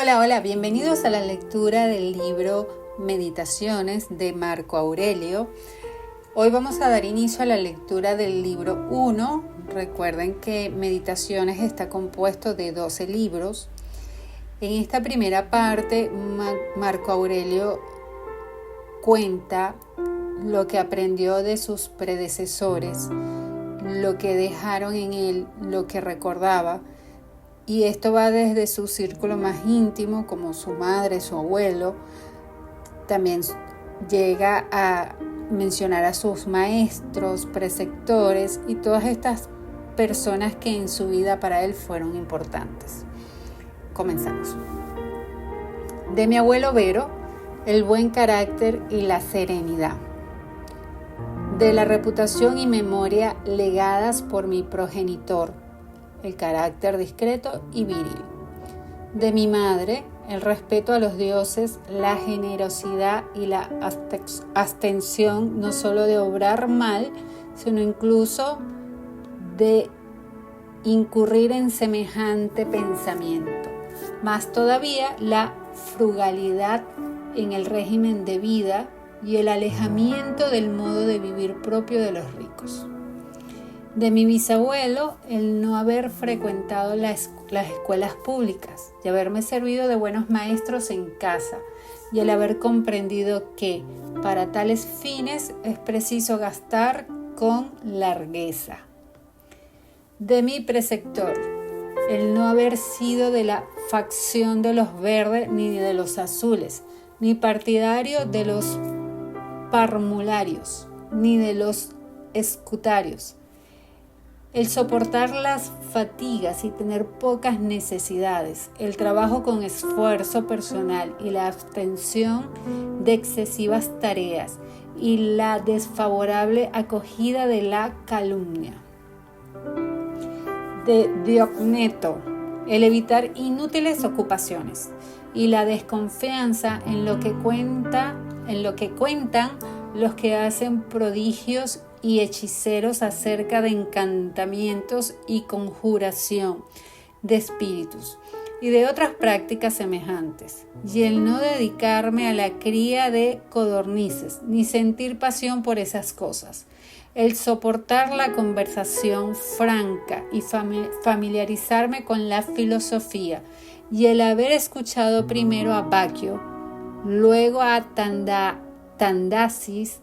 Hola, bienvenidos a la lectura del libro Meditaciones de Marco Aurelio. Hoy vamos a dar inicio a la lectura del libro 1. Recuerden que Meditaciones está compuesto de 12 libros. En esta primera parte, Marco Aurelio cuenta lo que aprendió de sus predecesores, lo que dejaron en él, lo que recordaba. Y esto va desde su círculo más íntimo, como su madre, su abuelo. También llega a mencionar a sus maestros, preceptores y todas estas personas que en su vida para él fueron importantes. Comenzamos. De mi abuelo Vero, el buen carácter y la serenidad. De la reputación y memoria legadas por mi progenitor, el carácter discreto y viril. De mi madre, el respeto a los dioses, la generosidad y la abstención no solo de obrar mal, sino incluso de incurrir en semejante pensamiento. Más todavía, la frugalidad en el régimen de vida y el alejamiento del modo de vivir propio de los ricos. De mi bisabuelo, el no haber frecuentado las escuelas públicas y haberme servido de buenos maestros en casa, y el haber comprendido que para tales fines es preciso gastar con largueza. De mi preceptor, el no haber sido de la facción de los verdes ni de los azules, ni partidario de los parmularios, ni de los escutarios. El soportar las fatigas y tener pocas necesidades, el trabajo con esfuerzo personal y la abstención de excesivas tareas y la desfavorable acogida de la calumnia. De Diogneto, el evitar inútiles ocupaciones y la desconfianza en lo que cuentan los que hacen prodigios y hechiceros acerca de encantamientos y conjuración de espíritus y de otras prácticas semejantes, y el no dedicarme a la cría de codornices ni sentir pasión por esas cosas, el soportar la conversación franca y familiarizarme con la filosofía, y el haber escuchado primero a Baquio, luego a Tandasis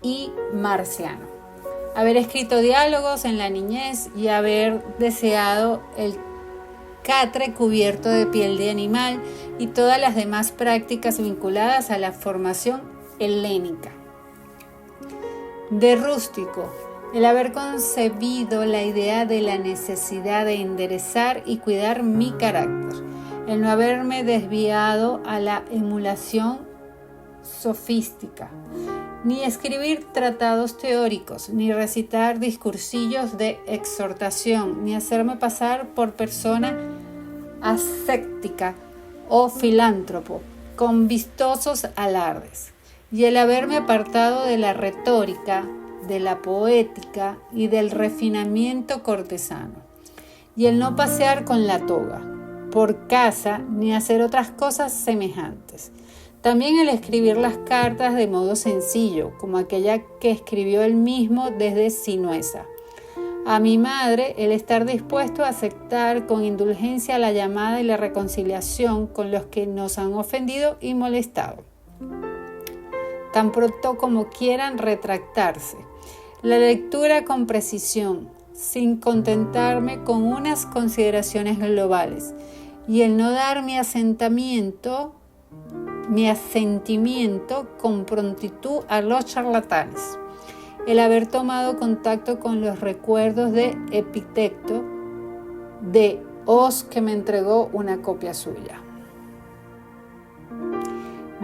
y Marciano, haber escrito diálogos en la niñez y haber deseado el catre cubierto de piel de animal y todas las demás prácticas vinculadas a la formación helénica. De Rústico, el haber concebido la idea de la necesidad de enderezar y cuidar mi carácter, el no haberme desviado a la emulación sofística, ni escribir tratados teóricos, ni recitar discursillos de exhortación, ni hacerme pasar por persona ascética o filántropo, con vistosos alardes, y el haberme apartado de la retórica, de la poética y del refinamiento cortesano, y el no pasear con la toga por casa, ni hacer otras cosas semejantes. También el escribir las cartas de modo sencillo, como aquella que escribió él mismo desde Sinuesa. A mi madre, el estar dispuesto a aceptar con indulgencia la llamada y la reconciliación con los que nos han ofendido y molestado, tan pronto como quieran retractarse. La lectura con precisión, sin contentarme con unas consideraciones globales, y el no dar mi asentimiento con prontitud a los charlatanes, el haber tomado contacto con los recuerdos de Epicteto, de Os, que me entregó una copia suya.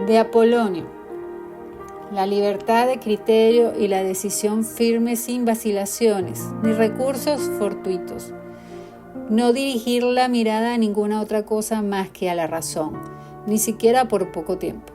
De Apolonio, la libertad de criterio y la decisión firme sin vacilaciones ni recursos fortuitos, no dirigir la mirada a ninguna otra cosa más que a la razón, ni siquiera por poco tiempo.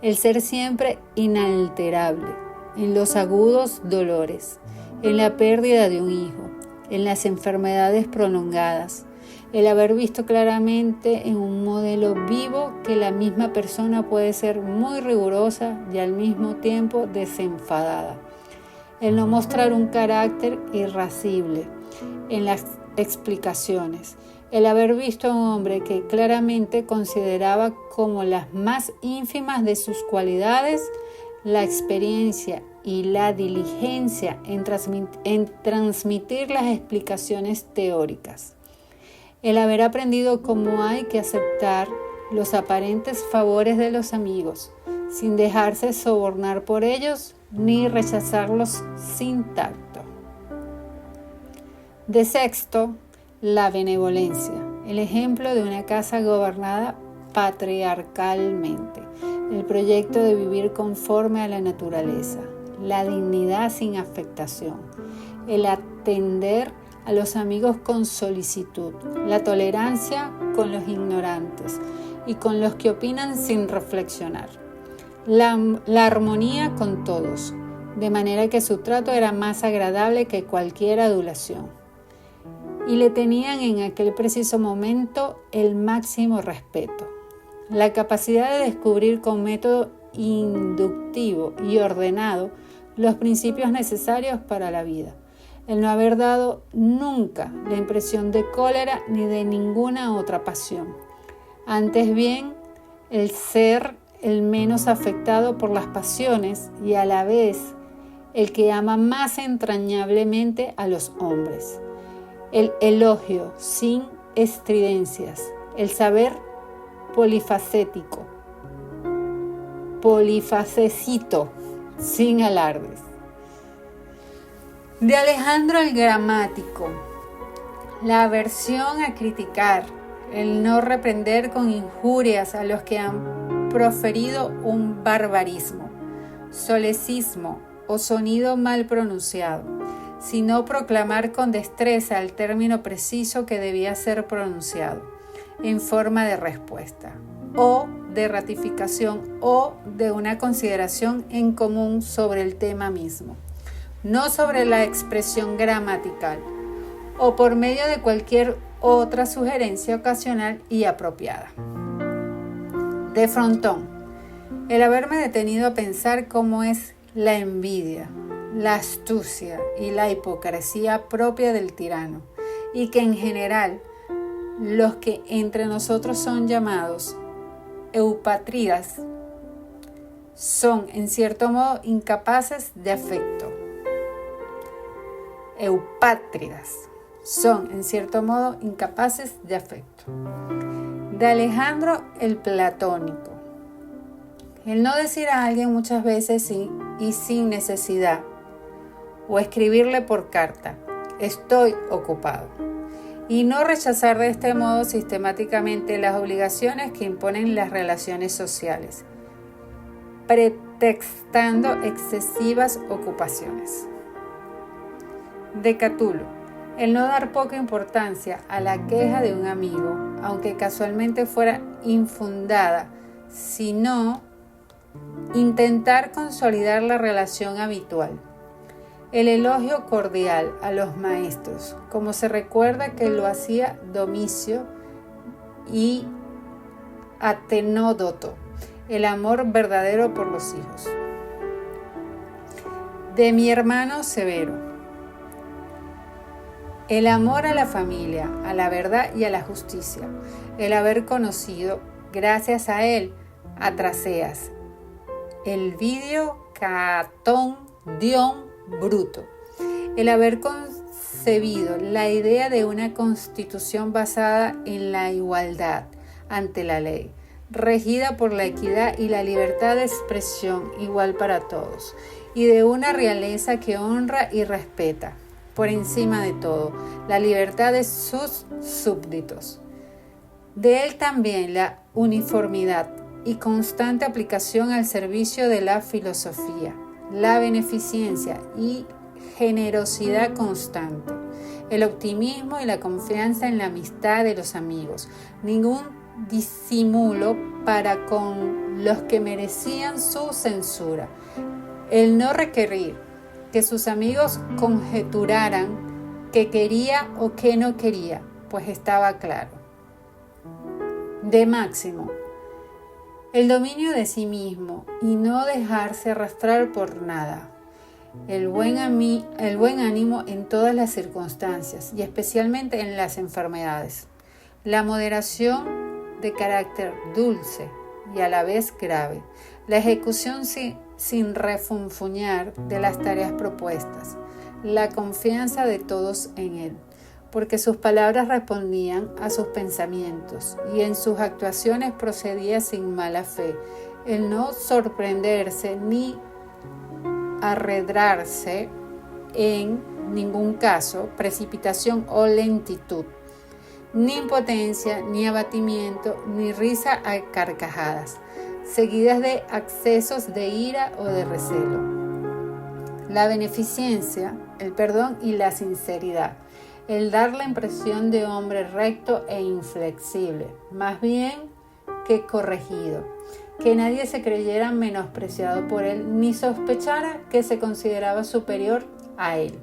El ser siempre inalterable en los agudos dolores, en la pérdida de un hijo, en las enfermedades prolongadas, el haber visto claramente en un modelo vivo que la misma persona puede ser muy rigurosa y al mismo tiempo desenfadada, el no mostrar un carácter irascible en las explicaciones, el haber visto a un hombre que claramente consideraba como las más ínfimas de sus cualidades la experiencia y la diligencia en transmitir las explicaciones teóricas, el haber aprendido cómo hay que aceptar los aparentes favores de los amigos sin dejarse sobornar por ellos ni rechazarlos sin tacto. De sexto, la benevolencia, el ejemplo de una casa gobernada patriarcalmente, el proyecto de vivir conforme a la naturaleza, la dignidad sin afectación, el atender a los amigos con solicitud, la tolerancia con los ignorantes y con los que opinan sin reflexionar, la armonía con todos, de manera que su trato era más agradable que cualquier adulación, y le tenían en aquel preciso momento el máximo respeto. La capacidad de descubrir con método inductivo y ordenado los principios necesarios para la vida. El no haber dado nunca la impresión de cólera ni de ninguna otra pasión. Antes bien, el ser el menos afectado por las pasiones y a la vez el que ama más entrañablemente a los hombres. El elogio sin estridencias, el saber polifacético, polifacecito, sin alardes. De Alejandro el Gramático, la aversión a criticar, el no reprender con injurias a los que han proferido un barbarismo, solecismo o sonido mal pronunciado, sino proclamar con destreza el término preciso que debía ser pronunciado, en forma de respuesta, o de ratificación, o de una consideración en común sobre el tema mismo, no sobre la expresión gramatical, o por medio de cualquier otra sugerencia ocasional y apropiada. De frontón, el haberme detenido a pensar cómo es la envidia, la astucia y la hipocresía propia del tirano, y que en general los que entre nosotros son llamados eupátridas son en cierto modo incapaces de afecto. Eupátridas son en cierto modo incapaces de afecto. De Alejandro el Platónico, el no decir a alguien muchas veces sí y sin necesidad, o escribirle por carta, estoy ocupado, y no rechazar de este modo sistemáticamente las obligaciones que imponen las relaciones sociales, pretextando excesivas ocupaciones. De Catulo, el no dar poca importancia a la queja de un amigo, aunque casualmente fuera infundada, sino intentar consolidar la relación habitual. El elogio cordial a los maestros, como se recuerda que lo hacía Domicio y Atenódoto, el amor verdadero por los hijos. De mi hermano Severo, el amor a la familia, a la verdad y a la justicia, el haber conocido, gracias a él, a Traseas, el Vidio Catón Dion Bruto, el haber concebido la idea de una constitución basada en la igualdad ante la ley, regida por la equidad y la libertad de expresión igual para todos, y de una realeza que honra y respeta, por encima de todo, la libertad de sus súbditos. De él también la uniformidad y constante aplicación al servicio de la filosofía, la beneficencia y generosidad constante, el optimismo y la confianza en la amistad de los amigos, ningún disimulo para con los que merecían su censura, el no requerir que sus amigos conjeturaran qué quería o qué no quería, pues estaba claro. De Máximo: el dominio de sí mismo y no dejarse arrastrar por nada. El buen ánimo en todas las circunstancias y especialmente en las enfermedades. La moderación de carácter dulce y a la vez grave. La ejecución sin refunfuñar de las tareas propuestas. La confianza de todos en él, porque sus palabras respondían a sus pensamientos y en sus actuaciones procedía sin mala fe. El no sorprenderse ni arredrarse en ningún caso, precipitación o lentitud, ni impotencia, ni abatimiento, ni risa a carcajadas, seguidas de accesos de ira o de recelo. La beneficencia, el perdón y la sinceridad, el dar la impresión de hombre recto e inflexible, más bien que corregido, que nadie se creyera menospreciado por él, ni sospechara que se consideraba superior a él.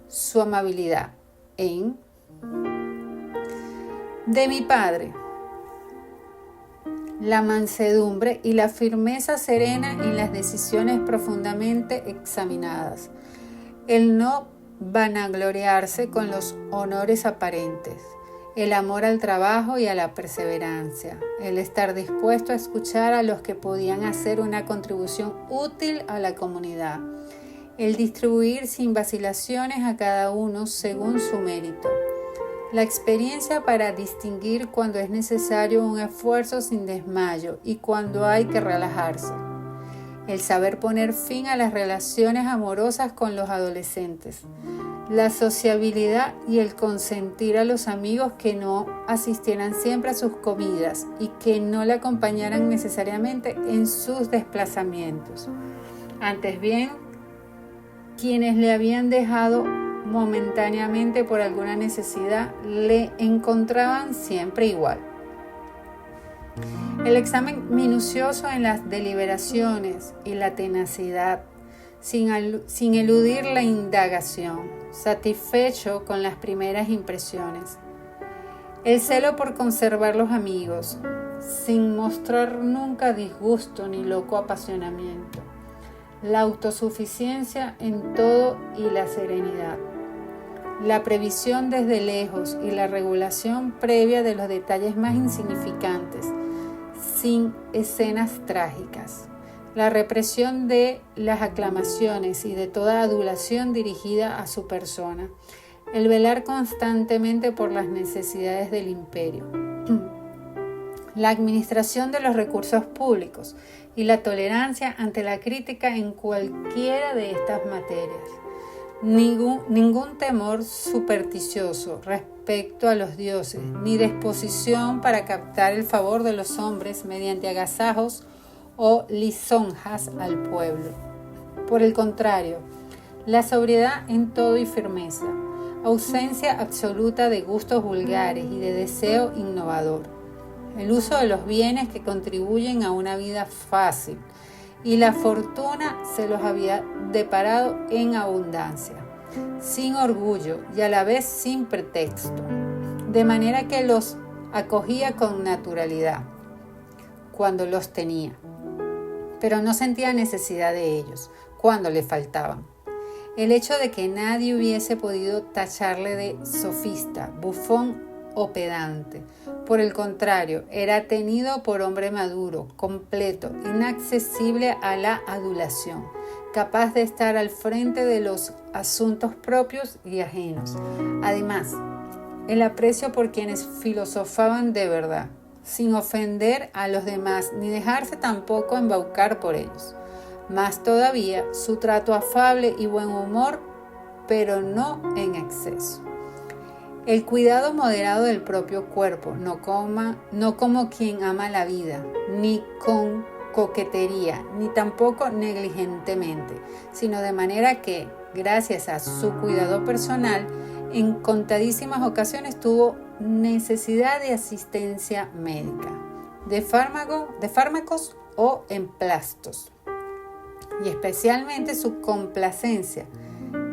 Su amabilidad de mi padre, la mansedumbre y la firmeza serena en las decisiones profundamente examinadas, el no vanagloriarse con los honores aparentes, el amor al trabajo y a la perseverancia, el estar dispuesto a escuchar a los que podían hacer una contribución útil a la comunidad, el distribuir sin vacilaciones a cada uno según su mérito, la experiencia para distinguir cuando es necesario un esfuerzo sin desmayo y cuando hay que relajarse, el saber poner fin a las relaciones amorosas con los adolescentes, la sociabilidad y el consentir a los amigos que no asistieran siempre a sus comidas y que no le acompañaran necesariamente en sus desplazamientos. Antes bien, quienes le habían dejado momentáneamente por alguna necesidad, le encontraban siempre igual. El examen minucioso en las deliberaciones y la tenacidad, sin eludir la indagación, satisfecho con las primeras impresiones. El celo por conservar los amigos, sin mostrar nunca disgusto ni loco apasionamiento. La autosuficiencia en todo y la serenidad. La previsión desde lejos y la regulación previa de los detalles más insignificantes, sin escenas trágicas. La represión de las aclamaciones y de toda adulación dirigida a su persona. El velar constantemente por las necesidades del imperio. La administración de los recursos públicos y la tolerancia ante la crítica en cualquiera de estas materias. Ningún temor supersticioso respecto a los dioses, ni disposición para captar el favor de los hombres mediante agasajos o lisonjas al pueblo. Por el contrario, la sobriedad en todo y firmeza, ausencia absoluta de gustos vulgares y de deseo innovador, el uso de los bienes que contribuyen a una vida fácil, y la fortuna se los había deparado en abundancia, sin orgullo y a la vez sin pretexto, de manera que los acogía con naturalidad cuando los tenía, pero no sentía necesidad de ellos cuando le faltaban. El hecho de que nadie hubiese podido tacharle de sofista, bufón o pedante, por el contrario, era tenido por hombre maduro, completo, inaccesible a la adulación, capaz de estar al frente de los asuntos propios y ajenos. Además, el aprecio por quienes filosofaban de verdad, sin ofender a los demás ni dejarse tampoco embaucar por ellos. Más todavía, su trato afable y buen humor, pero no en exceso. El cuidado moderado del propio cuerpo, no como quien ama la vida, ni con coquetería, ni tampoco negligentemente, sino de manera que, gracias a su cuidado personal, en contadísimas ocasiones tuvo necesidad de asistencia médica, de fármacos o emplastos, y especialmente su complacencia,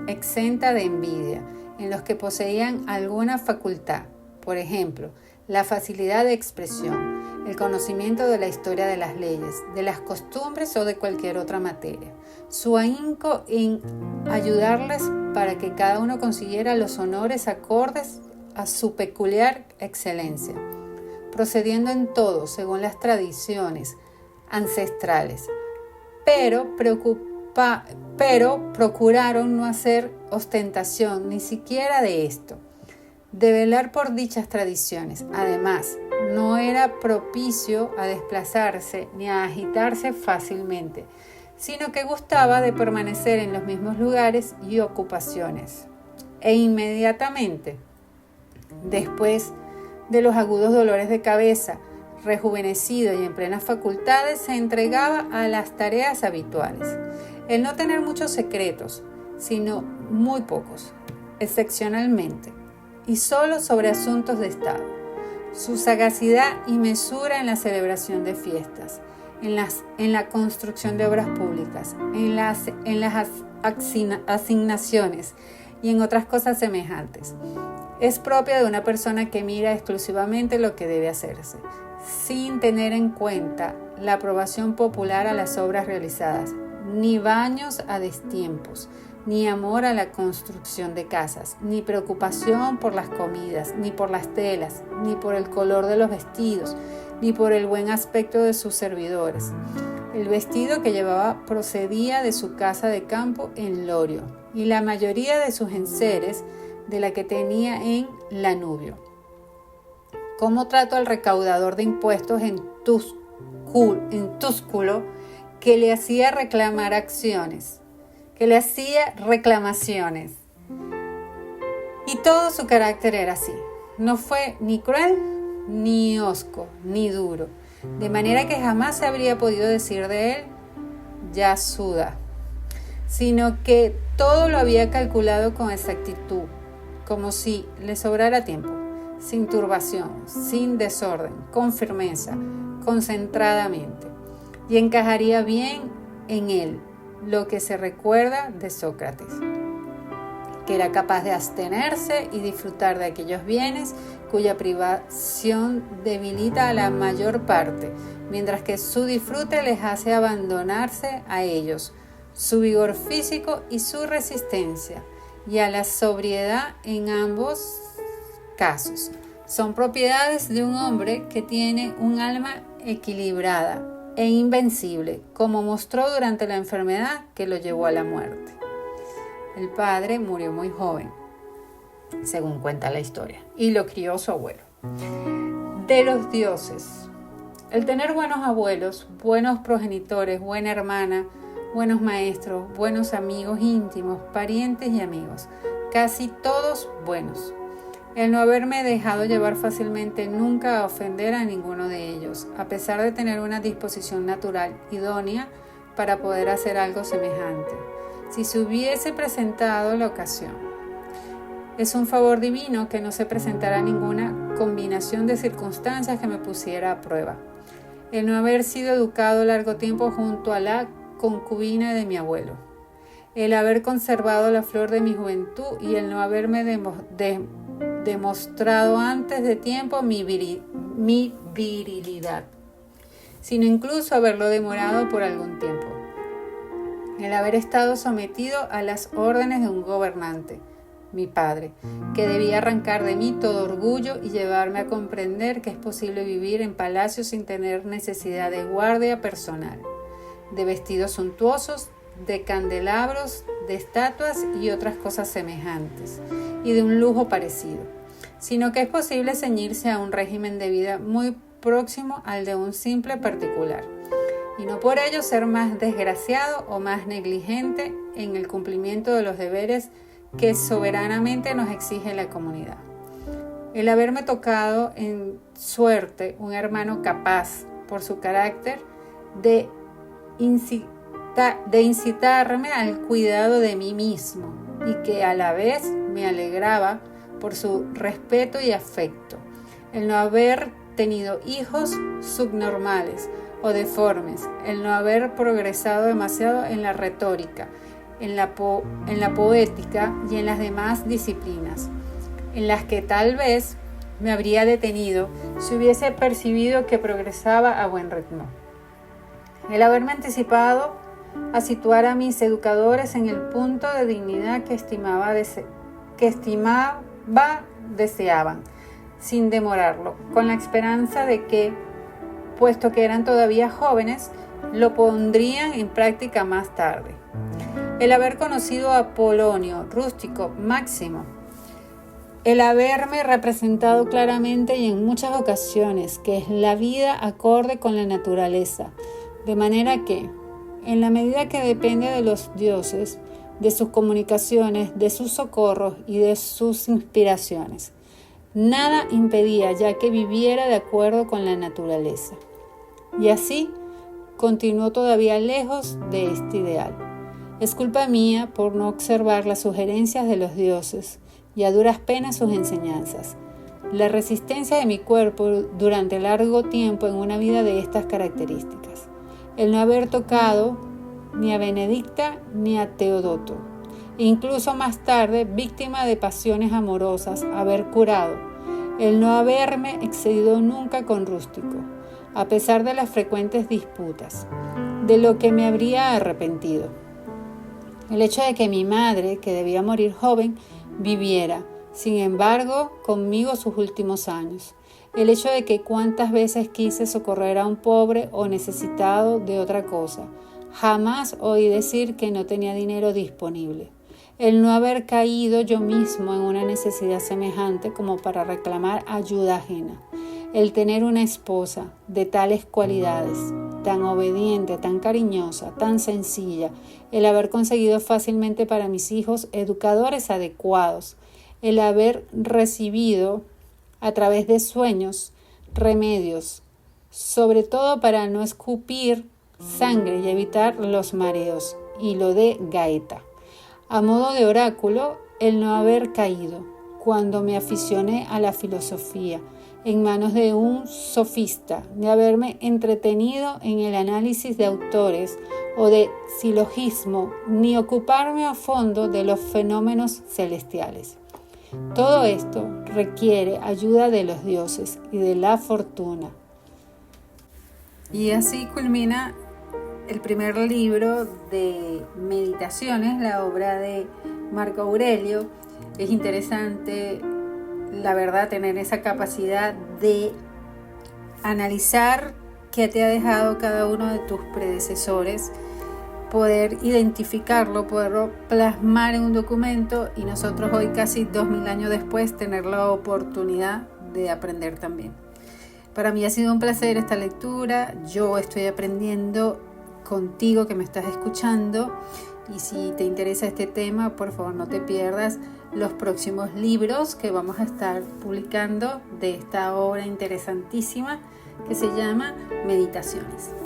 exenta de envidia, en los que poseían alguna facultad, por ejemplo, la facilidad de expresión, el conocimiento de la historia de las leyes, de las costumbres o de cualquier otra materia, su ahínco en ayudarles para que cada uno consiguiera los honores acordes a su peculiar excelencia, procediendo en todo según las tradiciones ancestrales, pero procuraron no hacer ostentación ni siquiera de esto, de velar por dichas tradiciones. Además, no era propicio a desplazarse ni a agitarse fácilmente, sino que gustaba de permanecer en los mismos lugares y ocupaciones. E inmediatamente, después de los agudos dolores de cabeza, rejuvenecido y en plenas facultades, se entregaba a las tareas habituales. El no tener muchos secretos, sino muy pocos, excepcionalmente, y solo sobre asuntos de Estado. Su sagacidad y mesura en la celebración de fiestas, en la construcción de obras públicas, en las asignaciones y en otras cosas semejantes, es propia de una persona que mira exclusivamente lo que debe hacerse, sin tener en cuenta la aprobación popular a las obras realizadas, ni baños a destiempos, ni amor a la construcción de casas, ni preocupación por las comidas, ni por las telas, ni por el color de los vestidos, ni por el buen aspecto de sus servidores. El vestido que llevaba procedía de su casa de campo en Lorio, y la mayoría de sus enseres de la que tenía en Lanubio. ¿Cómo trato al recaudador de impuestos en Túsculo, que le hacía reclamaciones? Y todo su carácter era así. No fue ni cruel, ni hosco, ni duro, de manera que jamás se habría podido decir de él, ya suda, sino que todo lo había calculado con exactitud, como si le sobrara tiempo, sin turbación, sin desorden, con firmeza, concentradamente, y encajaría bien en él lo que se recuerda de Sócrates, que era capaz de abstenerse y disfrutar de aquellos bienes cuya privación debilita a la mayor parte, mientras que su disfrute les hace abandonarse a ellos, su vigor físico y su resistencia, y a la sobriedad en ambos casos. Son propiedades de un hombre que tiene un alma equilibrada e invencible, como mostró durante la enfermedad que lo llevó a la muerte. El padre murió muy joven, según cuenta la historia, y lo crió su abuelo. De los dioses. El tener buenos abuelos, buenos progenitores, buena hermana, buenos maestros, buenos amigos íntimos, parientes y amigos, casi todos buenos. El no haberme dejado llevar fácilmente nunca a ofender a ninguno de ellos, a pesar de tener una disposición natural idónea para poder hacer algo semejante, si se hubiese presentado la ocasión. Es un favor divino que no se presentara ninguna combinación de circunstancias que me pusiera a prueba. El no haber sido educado largo tiempo junto a la concubina de mi abuelo, el haber conservado la flor de mi juventud y el no haberme demostrado antes de tiempo mi virilidad, sino incluso haberlo demorado por algún tiempo. El haber estado sometido a las órdenes de un gobernante, mi padre, que debía arrancar de mí todo orgullo y llevarme a comprender que es posible vivir en palacios sin tener necesidad de guardia personal, de vestidos suntuosos, de candelabros, de estatuas y otras cosas semejantes, y de un lujo parecido, sino que es posible ceñirse a un régimen de vida muy próximo al de un simple particular, y no por ello ser más desgraciado o más negligente en el cumplimiento de los deberes que soberanamente nos exige la comunidad. El haberme tocado en suerte un hermano capaz, por su carácter, de incitarme al cuidado de mí mismo y que a la vez me alegraba por su respeto y afecto. El no haber tenido hijos subnormales o deformes, el no haber progresado demasiado en la retórica, en la poética y en las demás disciplinas, en las que tal vez me habría detenido si hubiese percibido que progresaba a buen ritmo. El haberme anticipado a situar a mis educadores en el punto de dignidad que deseaban, sin demorarlo, con la esperanza de que, puesto que eran todavía jóvenes, lo pondrían en práctica más tarde. El haber conocido a Polonio, Rústico, Máximo, el haberme representado claramente y en muchas ocasiones que es la vida acorde con la naturaleza, de manera que, en la medida que depende de los dioses, de sus comunicaciones, de sus socorros y de sus inspiraciones, nada impedía ya que viviera de acuerdo con la naturaleza. Y así continuó todavía lejos de este ideal. Es culpa mía por no observar las sugerencias de los dioses y a duras penas sus enseñanzas. La resistencia de mi cuerpo durante largo tiempo en una vida de estas características. El no haber tocado ni a Benedicta ni a Teodoto. Incluso más tarde, víctima de pasiones amorosas, haber curado. El no haberme excedido nunca con Rústico, a pesar de las frecuentes disputas, de lo que me habría arrepentido. El hecho de que mi madre, que debía morir joven, viviera, sin embargo, conmigo sus últimos años. El hecho de que cuántas veces quise socorrer a un pobre o necesitado de otra cosa. Jamás oí decir que no tenía dinero disponible. El no haber caído yo mismo en una necesidad semejante como para reclamar ayuda ajena. El tener una esposa de tales cualidades, tan obediente, tan cariñosa, tan sencilla, el haber conseguido fácilmente para mis hijos educadores adecuados, el haber recibido a través de sueños, remedios, sobre todo para no escupir sangre y evitar los mareos, y lo de Gaeta. A modo de oráculo, el no haber caído, cuando me aficioné a la filosofía, en manos de un sofista, de haberme entretenido en el análisis de autores o de silogismo, ni ocuparme a fondo de los fenómenos celestiales. Todo esto requiere ayuda de los dioses y de la fortuna. Y así culmina el primer libro de Meditaciones, la obra de Marco Aurelio. Es interesante, la verdad, tener esa capacidad de analizar qué te ha dejado cada uno de tus predecesores, poder identificarlo, poderlo plasmar en un documento y nosotros hoy, casi 2000 años después, tener la oportunidad de aprender también. Para mí ha sido un placer esta lectura. Yo estoy aprendiendo contigo que me estás escuchando, y si te interesa este tema, por favor no te pierdas los próximos libros que vamos a estar publicando de esta obra interesantísima que se llama Meditaciones.